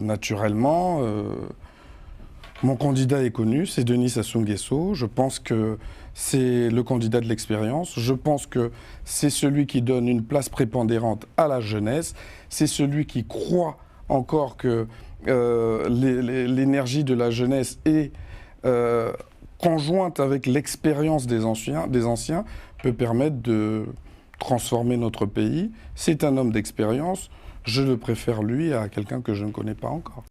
naturellement, mon candidat est connu, c'est Denis Sassou Nguesso. Je pense que c'est le candidat de l'expérience. Je pense que c'est celui qui donne une place prépondérante à la jeunesse. C'est celui qui croit encore que l'énergie de la jeunesse est conjointe avec l'expérience des anciens peut permettre de transformer notre pays. C'est un homme d'expérience. Je le préfère lui à quelqu'un que je ne connais pas encore.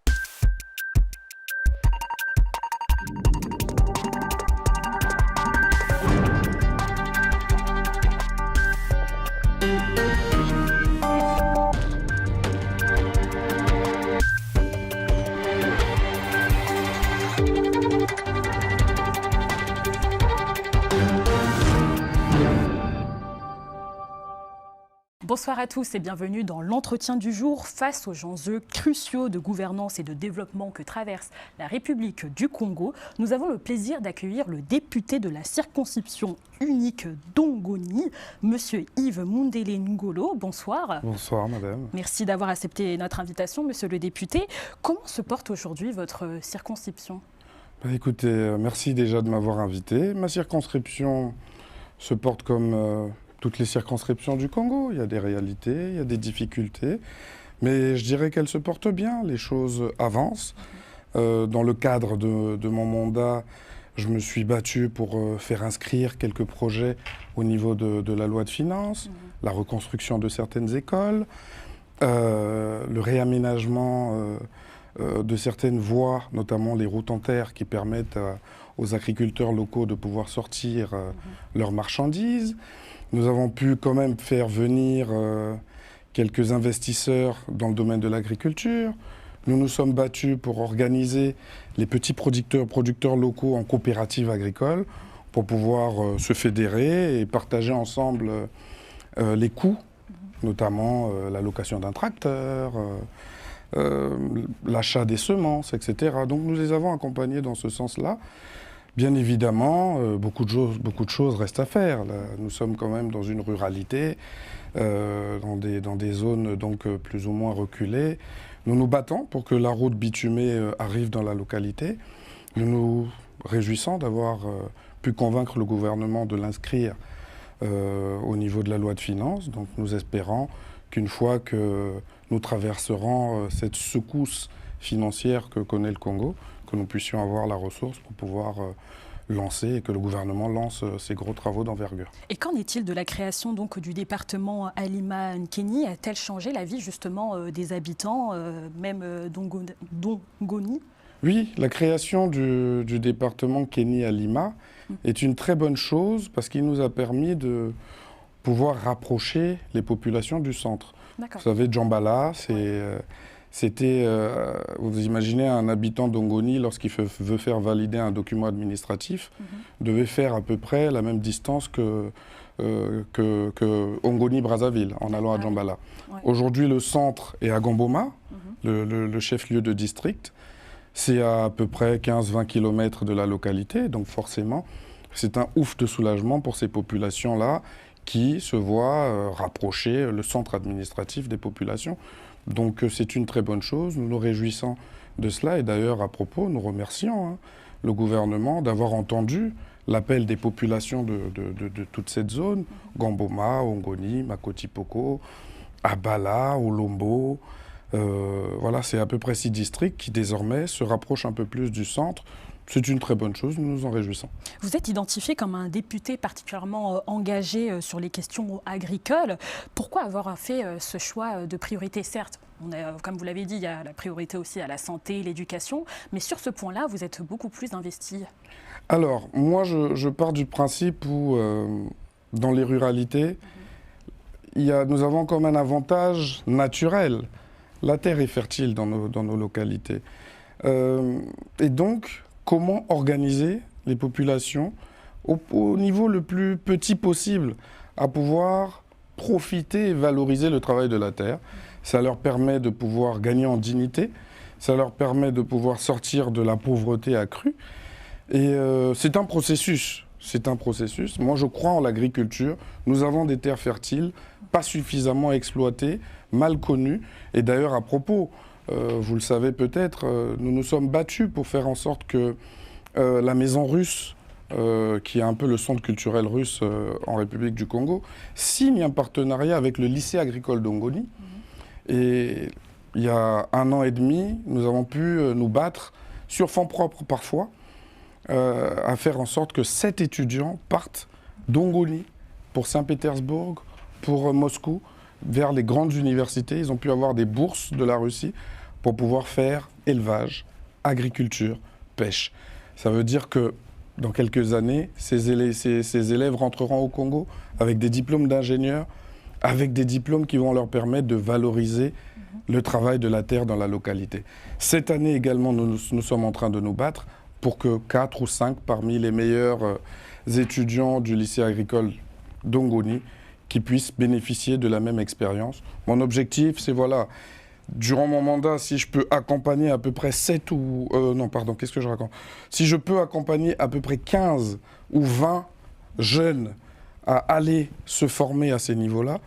Bonsoir à tous et bienvenue dans l'entretien du jour. Face aux enjeux cruciaux de gouvernance et de développement que traverse la République du Congo, nous avons le plaisir d'accueillir le député de la circonscription unique d'Ongoni, Monsieur Yves Mundele Ngolo. Bonsoir. Bonsoir, madame. Merci d'avoir accepté notre invitation, monsieur le député. Comment se porte aujourd'hui votre circonscription ? Écoutez, merci déjà de m'avoir invité. Ma circonscription se porte comme toutes les circonscriptions du Congo. Il y a des réalités, il y a des difficultés, mais je dirais qu'elle se porte bien. Les choses avancent. Dans le cadre de mon mandat, je me suis battu pour faire inscrire quelques projets au niveau de la loi de finances, la reconstruction de certaines écoles, le réaménagement de certaines voies, notamment les routes en terre qui permettent aux agriculteurs locaux de pouvoir sortir leurs marchandises. Nous avons pu quand même faire venir quelques investisseurs dans le domaine de l'agriculture. Nous nous sommes battus pour organiser les petits producteurs locaux en coopérative agricole pour pouvoir se fédérer et partager ensemble les coûts, notamment la location d'un tracteur, l'achat des semences, etc. Donc nous les avons accompagnés dans ce sens-là. Bien évidemment, beaucoup de choses restent à faire. Là, nous sommes quand même dans une ruralité, dans des zones donc plus ou moins reculées. Nous nous battons pour que la route bitumée arrive dans la localité. Nous nous réjouissons d'avoir pu convaincre le gouvernement de l'inscrire au niveau de la loi de finances. Donc nous espérons qu'une fois que nous traverserons cette secousse financière que connaît le Congo, que nous puissions avoir la ressource pour pouvoir lancer et que le gouvernement lance ces gros travaux d'envergure. Et qu'en est-il de la création donc du département Alima-Nkeni ? A-t-elle changé la vie justement des habitants, même d'Ongoni ? Oui, la création du département Nkeni-Alima est une très bonne chose parce qu'il nous a permis de pouvoir rapprocher les populations du centre. Vous savez, Djambala, c'était, vous imaginez, un habitant d'Ongoni, lorsqu'il veut faire valider un document administratif, devait faire à peu près la même distance que Ongoni-Brazzaville, en allant à Djambala. Ouais. Aujourd'hui, le centre est à Gamboma, le chef-lieu de district. C'est à peu près 15-20 km de la localité, donc forcément, c'est un ouf de soulagement pour ces populations-là qui se voient rapprocher le centre administratif des populations. Donc c'est une très bonne chose, nous nous réjouissons de cela et d'ailleurs à propos, nous remercions le gouvernement d'avoir entendu l'appel des populations de toute cette zone, Gamboma, Ongoni, Makoti-Poko, Abala, Olombo, voilà, c'est à peu près 6 districts qui désormais se rapprochent un peu plus du centre. C'est une très bonne chose, nous nous en réjouissons. Vous êtes identifié comme un député particulièrement engagé sur les questions agricoles. Pourquoi avoir fait ce choix de priorité ? Certes, comme vous l'avez dit, il y a la priorité aussi à la santé, l'éducation, mais sur ce point-là, vous êtes beaucoup plus investi. Alors, moi, je pars du principe où, dans les ruralités, nous avons comme un avantage naturel. La terre est fertile dans nos localités. Et donc, comment organiser les populations au niveau le plus petit possible à pouvoir profiter et valoriser le travail de la terre. Ça leur permet de pouvoir gagner en dignité, ça leur permet de pouvoir sortir de la pauvreté accrue. Et c'est un processus. C'est un processus. Moi, je crois en l'agriculture. Nous avons des terres fertiles, pas suffisamment exploitées, mal connues. Et d'ailleurs, à propos vous le savez peut-être, nous nous sommes battus pour faire en sorte que la maison russe, qui est un peu le centre culturel russe en République du Congo, signe un partenariat avec le lycée agricole d'Ongoni. Et il y a 1 an et demi, nous avons pu nous battre, sur fonds propres parfois, à faire en sorte que 7 étudiants partent d'Ongoni pour Saint-Pétersbourg, pour Moscou, vers les grandes universités. Ils ont pu avoir des bourses de la Russie pour pouvoir faire élevage, agriculture, pêche. Ça veut dire que dans quelques années, ces élèves rentreront au Congo avec des diplômes d'ingénieurs, avec des diplômes qui vont leur permettre de valoriser le travail de la terre dans la localité. Cette année également, nous sommes en train de nous battre pour que 4 ou 5 parmi les meilleurs étudiants du lycée agricole d'Ongoni qui puissent bénéficier de la même expérience. Mon objectif, c'est voilà, durant mon mandat, si je peux accompagner à peu près 7 ou... qu'est-ce que je raconte ? Si je peux accompagner à peu près 15 ou 20 jeunes à aller se former à ces niveaux-là,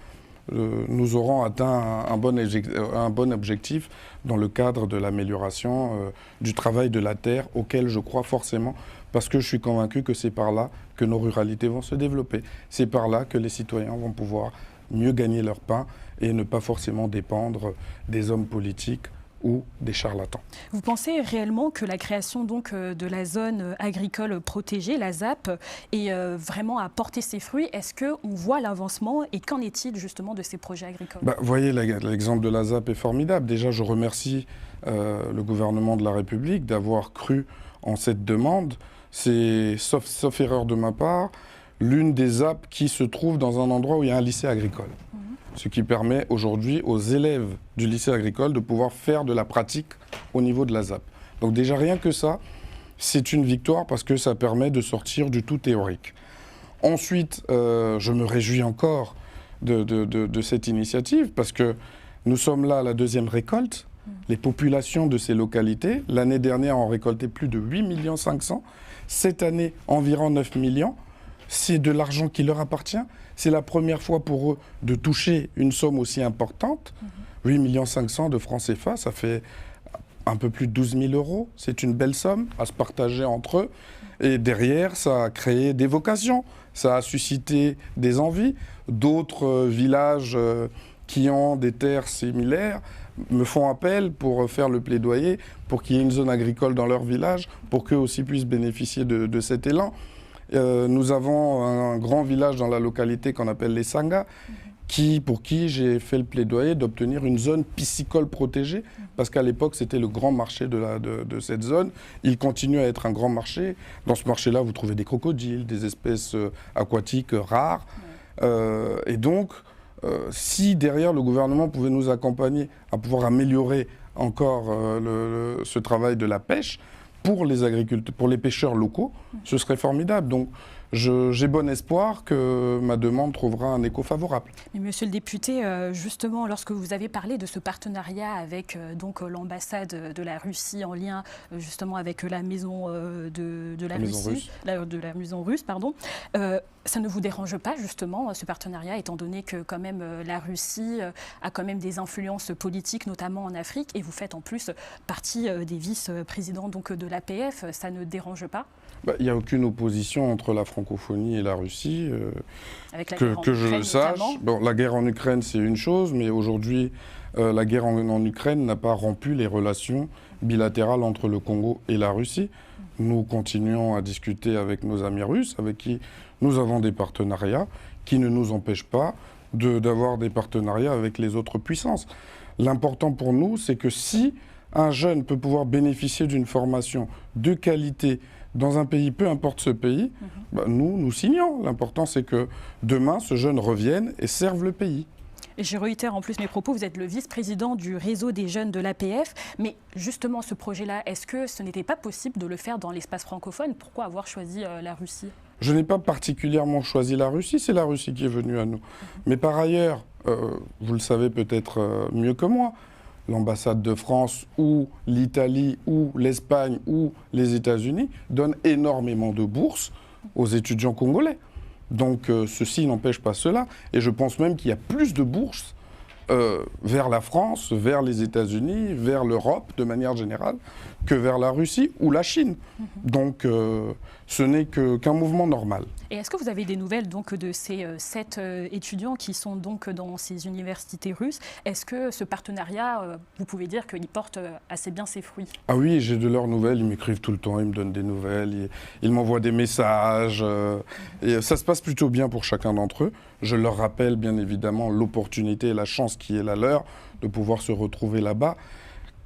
nous aurons atteint un bon objectif dans le cadre de l'amélioration du travail de la terre, auquel je crois forcément, parce que je suis convaincu que c'est par là que nos ruralités vont se développer. C'est par là que les citoyens vont pouvoir mieux gagner leur pain et ne pas forcément dépendre des hommes politiques ou des charlatans. Vous pensez réellement que la création donc de la zone agricole protégée, la ZAP, est vraiment à porter ses fruits? Est-ce qu'on voit l'avancement et qu'en est-il justement de ces projets agricoles? Vous voyez, l'exemple de la ZAP est formidable. Déjà, je remercie le gouvernement de la République d'avoir cru en cette demande. C'est, sauf erreur de ma part, l'une des ZAP qui se trouve dans un endroit où il y a un lycée agricole. Ce qui permet aujourd'hui aux élèves du lycée agricole de pouvoir faire de la pratique au niveau de la ZAP. Donc déjà rien que ça, c'est une victoire parce que ça permet de sortir du tout théorique. Ensuite, je me réjouis encore de cette initiative parce que nous sommes là à la 2e récolte. Les populations de ces localités, l'année dernière, ont récolté plus de 8,5 millions. Cette année, environ 9 millions. C'est de l'argent qui leur appartient. C'est la première fois pour eux de toucher une somme aussi importante. 8,5 millions de francs CFA, ça fait un peu plus de 12 000 euros. C'est une belle somme à se partager entre eux. Et derrière, ça a créé des vocations. Ça a suscité des envies. D'autres villages qui ont des terres similaires me font appel pour faire le plaidoyer, pour qu'il y ait une zone agricole dans leur village, pour qu'eux aussi puissent bénéficier de cet élan. Nous avons un grand village dans la localité qu'on appelle les Sangas, pour qui j'ai fait le plaidoyer d'obtenir une zone piscicole protégée, parce qu'à l'époque, c'était le grand marché de cette zone. Il continue à être un grand marché. Dans ce marché-là, vous trouvez des crocodiles, des espèces aquatiques rares. Et donc, si derrière, le gouvernement pouvait nous accompagner à pouvoir améliorer encore ce travail de la pêche, pour les agriculteurs, pour les pêcheurs locaux, ce serait formidable. Donc, j'ai bon espoir que ma demande trouvera un écho favorable. Mais monsieur le député, justement, lorsque vous avez parlé de ce partenariat avec donc l'ambassade de la Russie en lien justement avec la maison de la maison russe, pardon, ça ne vous dérange pas justement ce partenariat, étant donné que quand même la Russie a quand même des influences politiques, notamment en Afrique, et vous faites en plus partie des vice-présidents donc de l'APF, ça ne dérange pas? Il n'y a aucune opposition entre la francophonie et la Russie, que je le sache. Bon, la guerre en Ukraine, c'est une chose, mais aujourd'hui, la guerre en Ukraine n'a pas rompu les relations bilatérales entre le Congo et la Russie. Nous continuons à discuter avec nos amis russes, avec qui nous avons des partenariats, qui ne nous empêchent pas d'avoir des partenariats avec les autres puissances. L'important pour nous, c'est que si un jeune peut pouvoir bénéficier d'une formation de qualité dans un pays, peu importe ce pays, nous signons. L'important, c'est que demain, ce jeune revienne et serve le pays. Et je réitère en plus mes propos, vous êtes le vice-président du réseau des jeunes de l'APF, mais justement ce projet-là, est-ce que ce n'était pas possible de le faire dans l'espace francophone? Pourquoi avoir choisi la Russie? Je n'ai pas particulièrement choisi la Russie, c'est la Russie qui est venue à nous. Mais par ailleurs, vous le savez peut-être mieux que moi, l'ambassade de France ou l'Italie ou l'Espagne ou les États-Unis donnent énormément de bourses aux étudiants congolais. Donc ceci n'empêche pas cela. Et je pense même qu'il y a plus de bourses vers la France, vers les États-Unis, vers l'Europe de manière générale, que vers la Russie ou la Chine. Donc ce n'est qu'un mouvement normal. Et est-ce que vous avez des nouvelles donc, de ces 7 étudiants qui sont donc dans ces universités russes? Est-ce que ce partenariat, vous pouvez dire qu'il porte assez bien ses fruits? Ah oui, j'ai de leurs nouvelles, ils m'écrivent tout le temps, ils me donnent des nouvelles, ils m'envoient des messages. Et ça se passe plutôt bien pour chacun d'entre eux. Je leur rappelle bien évidemment l'opportunité et la chance qui est la leur de pouvoir se retrouver là-bas,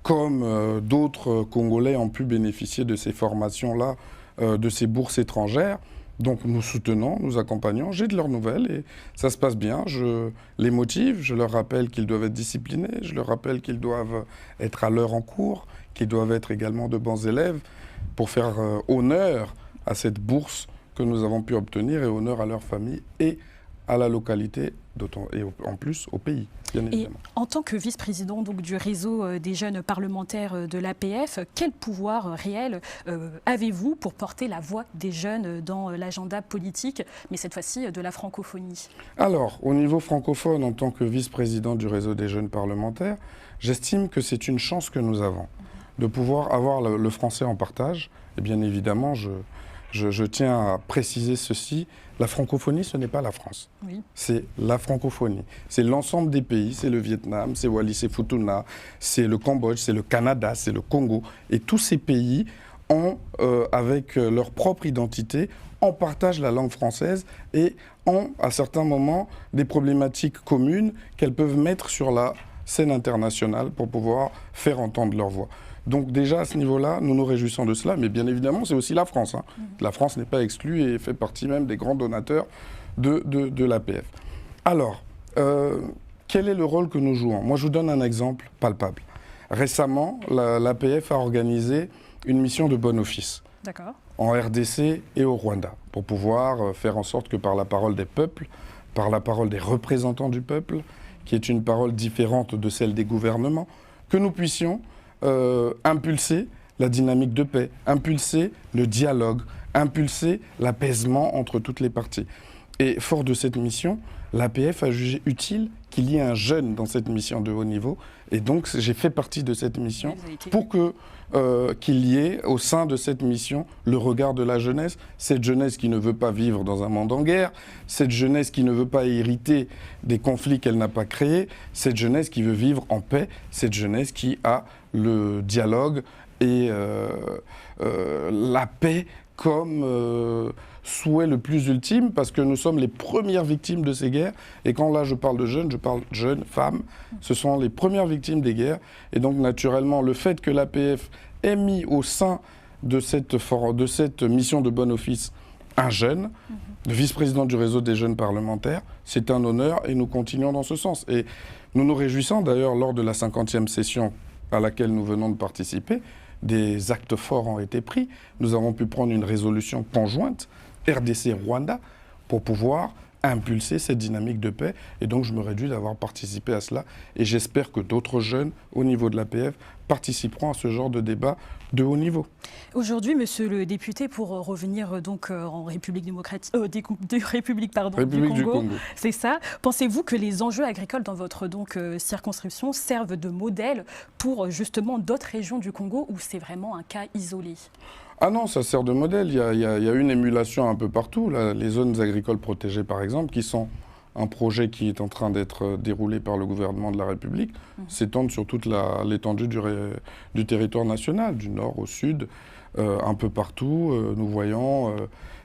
comme d'autres Congolais ont pu bénéficier de ces formations-là, de ces bourses étrangères. Donc nous soutenons, nous accompagnons, j'ai de leurs nouvelles et ça se passe bien. Je les motive, je leur rappelle qu'ils doivent être disciplinés, je leur rappelle qu'ils doivent être à l'heure en cours, qu'ils doivent être également de bons élèves pour faire honneur à cette bourse que nous avons pu obtenir et honneur à leur famille et à la localité et en plus au pays, bien évidemment. Et en tant que vice-président du réseau des jeunes parlementaires de l'APF, quel pouvoir réel avez-vous pour porter la voix des jeunes dans l'agenda politique, mais cette fois-ci de la francophonie? Alors, au niveau francophone, en tant que vice-président du réseau des jeunes parlementaires, j'estime que c'est une chance que nous avons de pouvoir avoir le français en partage. Et bien évidemment, je tiens à préciser ceci, la francophonie, ce n'est pas la France. Oui. C'est la francophonie. C'est l'ensemble des pays, c'est le Vietnam, c'est Wallis et Futuna, c'est le Cambodge, c'est le Canada, c'est le Congo. Et tous ces pays ont, avec leur propre identité, on partage la langue française et ont, à certains moments, des problématiques communes qu'elles peuvent mettre sur la scène internationale pour pouvoir faire entendre leur voix. Donc déjà, à ce niveau-là, nous nous réjouissons de cela, mais bien évidemment, c'est aussi la France. La France n'est pas exclue et fait partie même des grands donateurs de l'APF. Alors, quel est le rôle que nous jouons? Moi, je vous donne un exemple palpable. Récemment, l'APF a organisé une mission de bon office en RDC et au Rwanda, pour pouvoir faire en sorte que par la parole des peuples, par la parole des représentants du peuple, qui est une parole différente de celle des gouvernements, que nous puissions impulser la dynamique de paix, impulser le dialogue, impulser l'apaisement entre toutes les parties. Et fort de cette mission, l'APF a jugé utile qu'il y ait un jeune dans cette mission de haut niveau. Et donc, j'ai fait partie de cette mission pour qu'il y ait au sein de cette mission le regard de la jeunesse. Cette jeunesse qui ne veut pas vivre dans un monde en guerre, cette jeunesse qui ne veut pas hériter des conflits qu'elle n'a pas créés, cette jeunesse qui veut vivre en paix, cette jeunesse qui a le dialogue et la paix comme souhait le plus ultime, parce que nous sommes les premières victimes de ces guerres. Et quand là je parle de jeunes, femmes, ce sont les premières victimes des guerres. Et donc naturellement, le fait que l'APF ait mis au sein de cette mission de bon office un jeune, le vice-président du réseau des jeunes parlementaires, c'est un honneur et nous continuons dans ce sens. Et nous nous réjouissons d'ailleurs lors de la 50e session à laquelle nous venons de participer, des actes forts ont été pris. Nous avons pu prendre une résolution conjointe RDC-Rwanda pour pouvoir impulser cette dynamique de paix. Et donc, je me réjouis d'avoir participé à cela. Et j'espère que d'autres jeunes, au niveau de l'APF, participeront à ce genre de débat de haut niveau. Aujourd'hui, monsieur le député, pour revenir donc en République démocratique, du Congo, c'est ça. Pensez-vous que les enjeux agricoles dans votre circonscription servent de modèle pour justement d'autres régions du Congo où c'est vraiment un cas isolé? Ah non, ça sert de modèle. Il y a une émulation un peu partout. Là, les zones agricoles protégées, par exemple, qui sont un projet qui est en train d'être déroulé par le gouvernement de la République, s'étendent sur toute l'étendue du territoire national, du nord au sud, un peu partout. Nous voyons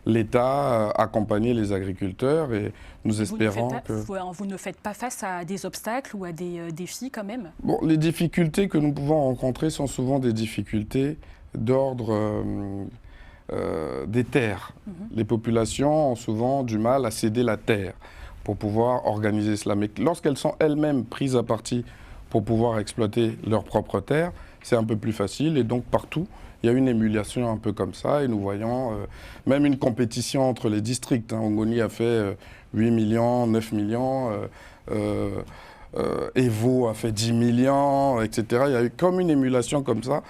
l'État accompagner les agriculteurs et nous espérons que... Vous ne faites pas face à des obstacles ou à des défis quand même? Bon, les difficultés que nous pouvons rencontrer sont souvent des difficultés d'ordre des terres. Les populations ont souvent du mal à céder la terre pour pouvoir organiser cela. Mais lorsqu'elles sont elles-mêmes prises à partie pour pouvoir exploiter leurs propres terres, c'est un peu plus facile. Et donc partout, il y a une émulation un peu comme ça. Et nous voyons même une compétition entre les districts. Ongoni a fait 8 millions, 9 millions. Evo a fait 10 millions, etc. Il y a eu comme une émulation comme ça,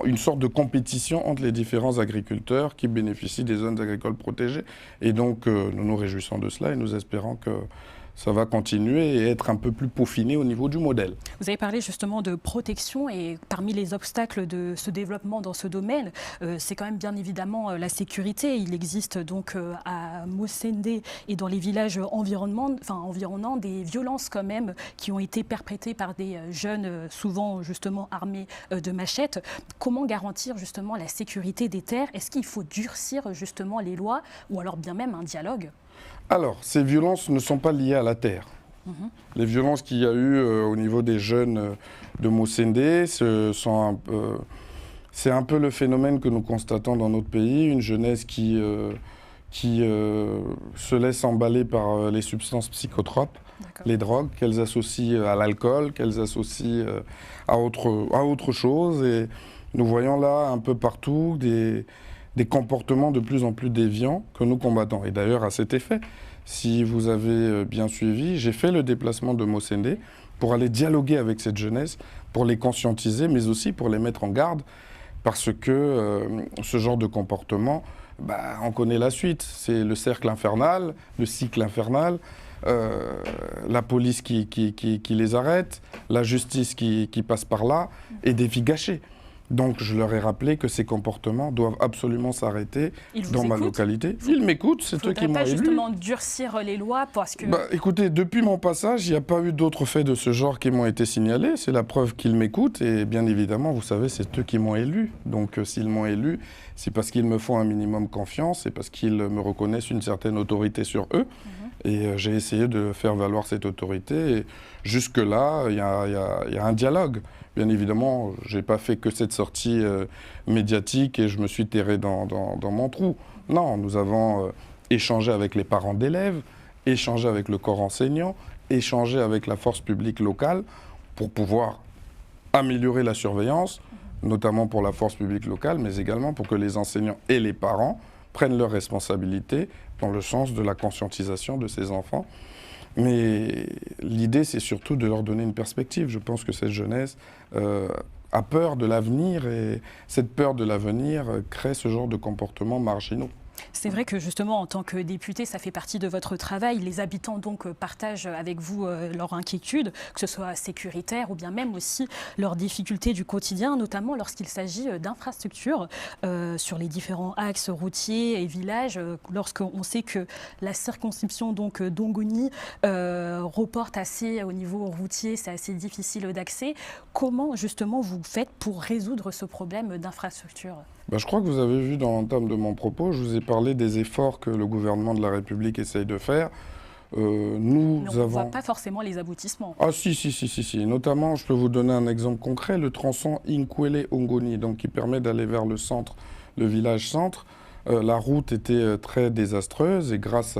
une sorte de compétition entre les différents agriculteurs qui bénéficient des zones agricoles protégées. Et donc, nous nous réjouissons de cela et nous espérons que ça va continuer et être un peu plus peaufiné au niveau du modèle. Vous avez parlé justement de protection et parmi les obstacles de ce développement dans ce domaine, c'est quand même bien évidemment la sécurité. Il existe donc à Mosende et dans les villages environnants des violences quand même qui ont été perpétrées par des jeunes souvent justement armés de machettes. Comment garantir justement la sécurité des terres? Est-ce qu'il faut durcir justement les lois ou alors bien même un dialogue? Alors, ces violences ne sont pas liées à la terre. Les violences qu'il y a eu au niveau des jeunes de Mosende, c'est un peu le phénomène que nous constatons dans notre pays, une jeunesse qui se laisse emballer par les substances psychotropes, les drogues, qu'elles associent à l'alcool, qu'elles associent à autre chose. Et nous voyons là un peu partout des comportements de plus en plus déviants que nous combattons. Et d'ailleurs, à cet effet, si vous avez bien suivi, j'ai fait le déplacement de Mosende pour aller dialoguer avec cette jeunesse, pour les conscientiser, mais aussi pour les mettre en garde, parce que ce genre de comportement, on connaît la suite. C'est le cercle infernal, le cycle infernal, la police qui les arrête, la justice qui passe par là, et des vies gâchées. Donc je leur ai rappelé que ces comportements doivent absolument s'arrêter dans ma localité. Ils m'écoutent, c'est eux qui m'ont élu. Il ne faudrait pas justement durcir les lois parce que... Écoutez, depuis mon passage, il n'y a pas eu d'autres faits de ce genre qui m'ont été signalés. C'est la preuve qu'ils m'écoutent et bien évidemment, vous savez, c'est eux qui m'ont élu. Donc s'ils m'ont élu, c'est parce qu'ils me font un minimum confiance, c'est parce qu'ils me reconnaissent une certaine autorité sur eux. Et j'ai essayé de faire valoir cette autorité. Et jusque-là, il y a un dialogue. Bien évidemment, je n'ai pas fait que cette sortie médiatique et je me suis terré dans mon trou. Non, nous avons échangé avec les parents d'élèves, échangé avec le corps enseignant, échangé avec la force publique locale pour pouvoir améliorer la surveillance, notamment pour la force publique locale, mais également pour que les enseignants et les parents prennent leurs responsabilités dans le sens de la conscientisation de ces enfants. Mais l'idée, c'est surtout de leur donner une perspective. Je pense que cette jeunesse a peur de l'avenir et cette peur de l'avenir crée ce genre de comportements marginaux. C'est vrai que justement, en tant que député, ça fait partie de votre travail. Les habitants donc partagent avec vous leur inquiétude, que ce soit sécuritaire ou bien même aussi leurs difficultés du quotidien, notamment lorsqu'il s'agit d'infrastructures sur les différents axes routiers et villages. Lorsqu'on sait que la circonscription donc d'Ongoni reporte assez au niveau routier, c'est assez difficile d'accès. Comment justement vous faites pour résoudre ce problème d'infrastructure ? Je crois que vous avez vu dans l'entame de mon propos, je vous ai parlé des efforts que le gouvernement de la République essaye de faire. Mais on ne voit pas forcément les aboutissements. Ah si. Notamment, je peux vous donner un exemple concret, le tronçon Inkwele-Ongoni, donc qui permet d'aller vers le centre, le village centre. La route était très désastreuse et grâce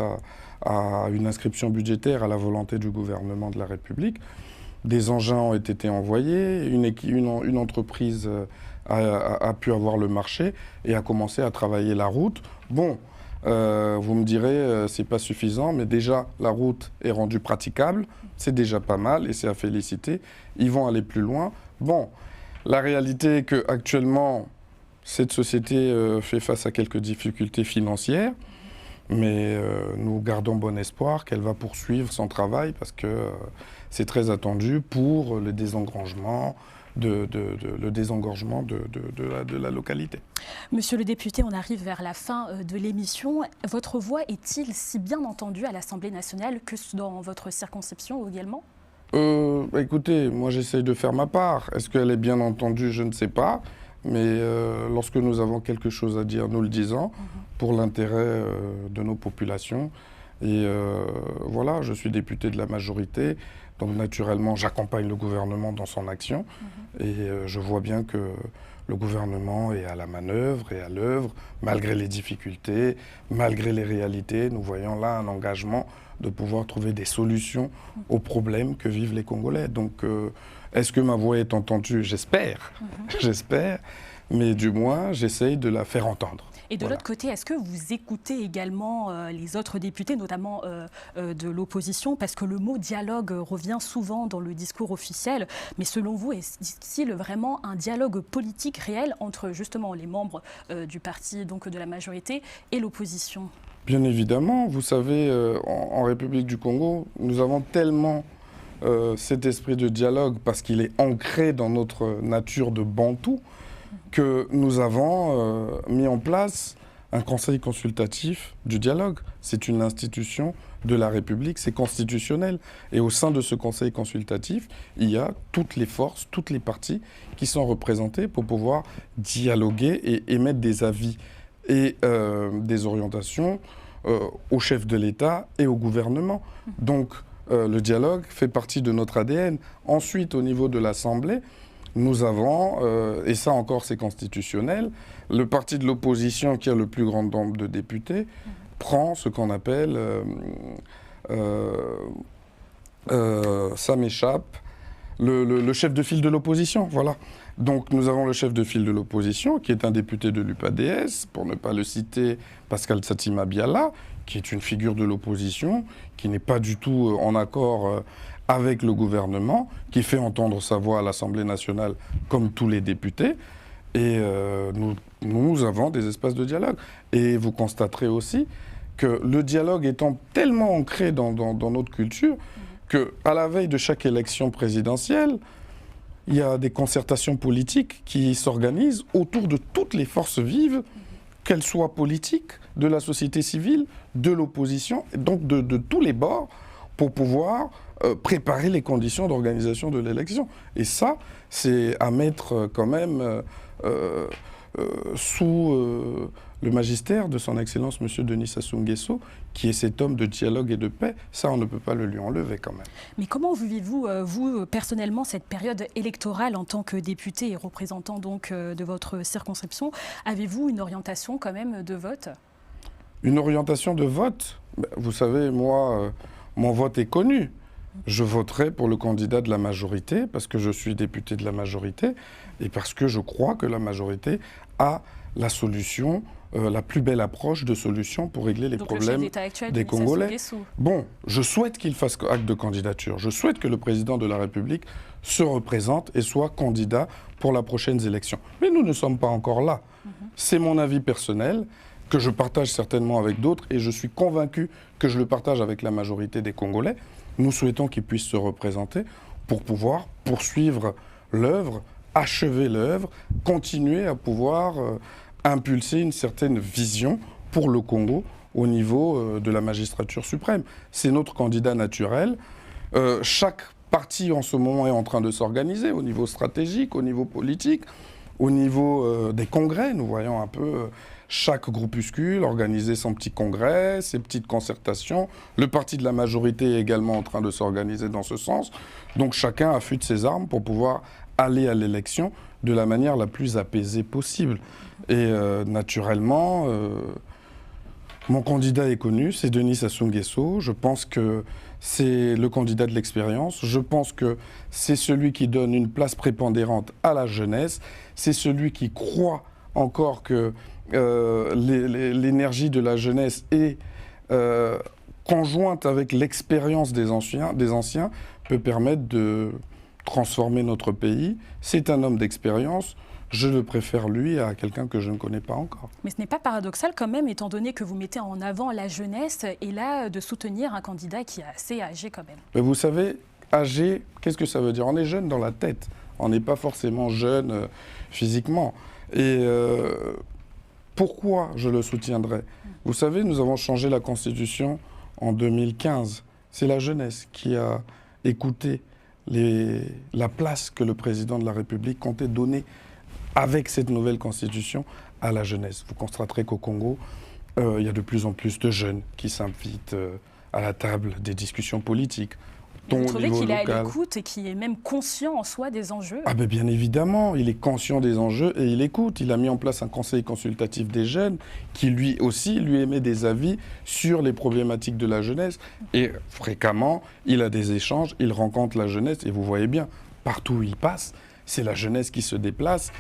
à une inscription budgétaire, à la volonté du gouvernement de la République, des engins ont été envoyés, une entreprise a pu avoir le marché et a commencé à travailler la route. Bon, vous me direz, c'est pas suffisant, mais déjà la route est rendue praticable, c'est déjà pas mal et c'est à féliciter. Ils vont aller plus loin. Bon, la réalité est qu'actuellement, cette société fait face à quelques difficultés financières, mais nous gardons bon espoir qu'elle va poursuivre son travail parce que c'est très attendu pour le désengorgement de la localité. Monsieur le député, on arrive vers la fin de l'émission. Votre voix est-il si bien entendue à l'Assemblée nationale que dans votre circonscription également ? Écoutez, moi j'essaye de faire ma part. Est-ce qu'elle est bien entendue? Je ne sais pas. Mais lorsque nous avons quelque chose à dire, nous le disons, pour l'intérêt de nos populations. Et voilà, je suis député de la majorité, donc naturellement j'accompagne le gouvernement dans son action. Et je vois bien que le gouvernement est à la manœuvre et à l'œuvre, malgré les difficultés, malgré les réalités. Nous voyons là un engagement de pouvoir trouver des solutions aux problèmes que vivent les Congolais. Donc, est-ce que ma voix est entendue? J'espère, j'espère, mais du moins, j'essaye de la faire entendre. Et de l'autre côté, est-ce que vous écoutez également les autres députés, notamment de l'opposition, parce que le mot dialogue revient souvent dans le discours officiel, mais selon vous, est-il vraiment un dialogue politique réel entre justement les membres du parti, donc de la majorité, et l'opposition ? Bien évidemment, vous savez, en République du Congo, nous avons tellement cet esprit de dialogue parce qu'il est ancré dans notre nature de bantou que nous avons mis en place un conseil consultatif du dialogue. C'est une institution de la République, c'est constitutionnel. Et au sein de ce conseil consultatif, il y a toutes les forces, toutes les parties qui sont représentées pour pouvoir dialoguer et émettre des avis et des orientations au chef de l'État et au gouvernement. Donc, le dialogue fait partie de notre ADN. Ensuite, au niveau de l'Assemblée, nous avons, et ça encore c'est constitutionnel, le parti de l'opposition qui a le plus grand nombre de députés prend ce qu'on appelle, ça m'échappe, le chef de file de l'opposition, voilà. Donc nous avons le chef de file de l'opposition qui est un député de l'UPADS, pour ne pas le citer, Pascal Satima Biala, qui est une figure de l'opposition, qui n'est pas du tout en accord avec le gouvernement, qui fait entendre sa voix à l'Assemblée nationale comme tous les députés. Et nous avons des espaces de dialogue. Et vous constaterez aussi que le dialogue étant tellement ancré dans notre culture, qu'à la veille de chaque élection présidentielle, il y a des concertations politiques qui s'organisent autour de toutes les forces vives, qu'elles soient politiques, de la société civile, de l'opposition, donc de tous les bords, pour pouvoir préparer les conditions d'organisation de l'élection. Et ça, c'est à mettre quand même sous le magistère de son Excellence M. Denis Sassou Nguesso, qui est cet homme de dialogue et de paix. Ça, on ne peut pas le lui enlever quand même. Mais comment vivez-vous, vous, personnellement, cette période électorale en tant que député et représentant donc de votre circonscription? Avez-vous une orientation quand même de vote? Une orientation de vote? Vous savez, moi, mon vote est connu. Je voterai pour le candidat de la majorité parce que je suis député de la majorité et parce que je crois que la majorité a la solution, la plus belle approche de solution pour régler les problèmes des Congolais. Bon, je souhaite qu'il fasse acte de candidature. Je souhaite que le président de la République se représente et soit candidat pour les prochaines élections. Mais nous ne sommes pas encore là. C'est mon avis personnel que je partage certainement avec d'autres et je suis convaincu que je le partage avec la majorité des Congolais. Nous souhaitons qu'il puisse se représenter pour pouvoir poursuivre l'œuvre, achever l'œuvre, continuer à pouvoir impulser une certaine vision pour le Congo au niveau de la magistrature suprême. C'est notre candidat naturel. Chaque parti en ce moment est en train de s'organiser au niveau stratégique, au niveau politique, au niveau des congrès. Nous voyons un peu chaque groupuscule organiser son petit congrès, ses petites concertations. Le parti de la majorité est également en train de s'organiser dans ce sens. Donc chacun affûte ses armes pour pouvoir aller à l'élection de la manière la plus apaisée possible. Et naturellement, mon candidat est connu, c'est Denis Sassou Nguesso. Je pense que c'est le candidat de l'expérience. Je pense que c'est celui qui donne une place prépondérante à la jeunesse. C'est celui qui croit encore que l'énergie de la jeunesse est conjointe avec l'expérience des anciens peut permettre de transformer notre pays. C'est un homme d'expérience. Je le préfère lui à quelqu'un que je ne connais pas encore. Mais ce n'est pas paradoxal quand même, étant donné que vous mettez en avant la jeunesse et là, de soutenir un candidat qui est assez âgé quand même. Mais vous savez, âgé, qu'est-ce que ça veut dire? On est jeune dans la tête. On n'est pas forcément jeune physiquement. Et pourquoi je le soutiendrai? Vous savez, nous avons changé la Constitution en 2015. C'est la jeunesse qui a écouté la place que le président de la République comptait donner avec cette nouvelle Constitution à la jeunesse. Vous constaterez qu'au Congo, il y a de plus en plus de jeunes qui s'invitent à la table des discussions politiques. Vous trouvez qu'il est à l'écoute et qu'il est même conscient en soi des enjeux? Ah ben bien évidemment, il est conscient des enjeux et il écoute. Il a mis en place un conseil consultatif des jeunes qui lui aussi lui émet des avis sur les problématiques de la jeunesse. Et fréquemment, il a des échanges, il rencontre la jeunesse et vous voyez bien, partout où il passe, c'est la jeunesse qui se déplace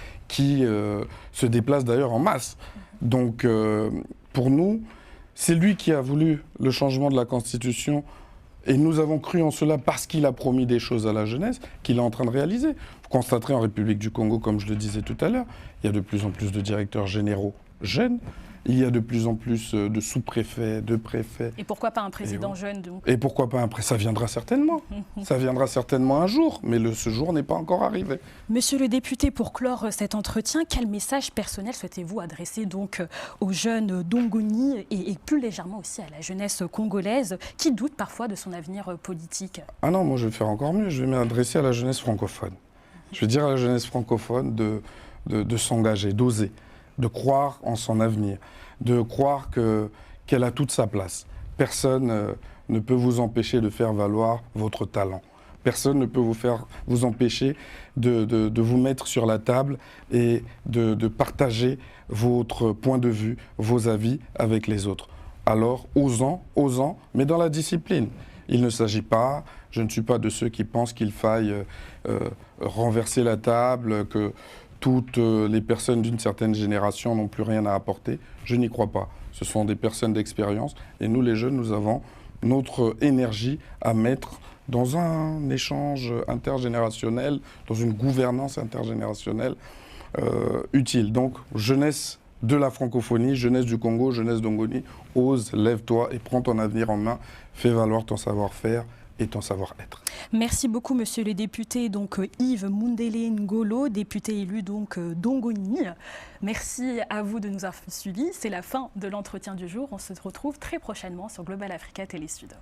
d'ailleurs en masse. Donc pour nous, c'est lui qui a voulu le changement de la Constitution. Et nous avons cru en cela parce qu'il a promis des choses à la jeunesse qu'il est en train de réaliser. Vous constaterez en République du Congo, comme je le disais tout à l'heure, il y a de plus en plus de directeurs généraux jeunes. Il y a de plus en plus de sous-préfets, de préfets. Et pourquoi pas un président jeune donc? Et pourquoi pas un président? Ça viendra certainement. Ça viendra certainement un jour, mais ce jour n'est pas encore arrivé. Monsieur le député, pour clore cet entretien, quel message personnel souhaitez-vous adresser donc aux jeunes d'Ongoni et plus légèrement aussi à la jeunesse congolaise qui doute parfois de son avenir politique? Ah non, moi je vais faire encore mieux, je vais m'adresser à la jeunesse francophone. Je vais dire à la jeunesse francophone de s'engager, d'oser, de croire en son avenir, de croire qu'elle a toute sa place. Personne ne peut vous empêcher de faire valoir votre talent. Personne ne peut vous empêcher de vous mettre sur la table et de partager votre point de vue, vos avis avec les autres. Alors, osant, mais dans la discipline. Il ne s'agit pas, je ne suis pas de ceux qui pensent qu'il faille renverser la table, que toutes les personnes d'une certaine génération n'ont plus rien à apporter. Je n'y crois pas. Ce sont des personnes d'expérience et nous, les jeunes, nous avons notre énergie à mettre dans un échange intergénérationnel, dans une gouvernance intergénérationnelle utile. Donc, jeunesse de la francophonie, jeunesse du Congo, jeunesse d'Ongoni, ose, lève-toi et prends ton avenir en main, fais valoir ton savoir-faire et ton savoir-être. Merci beaucoup, monsieur le député donc Yves Mundele Ngolo, député élu donc d'Ongoni. Merci à vous de nous avoir suivis. C'est la fin de l'entretien du jour. On se retrouve très prochainement sur Global Africa Télé Sud.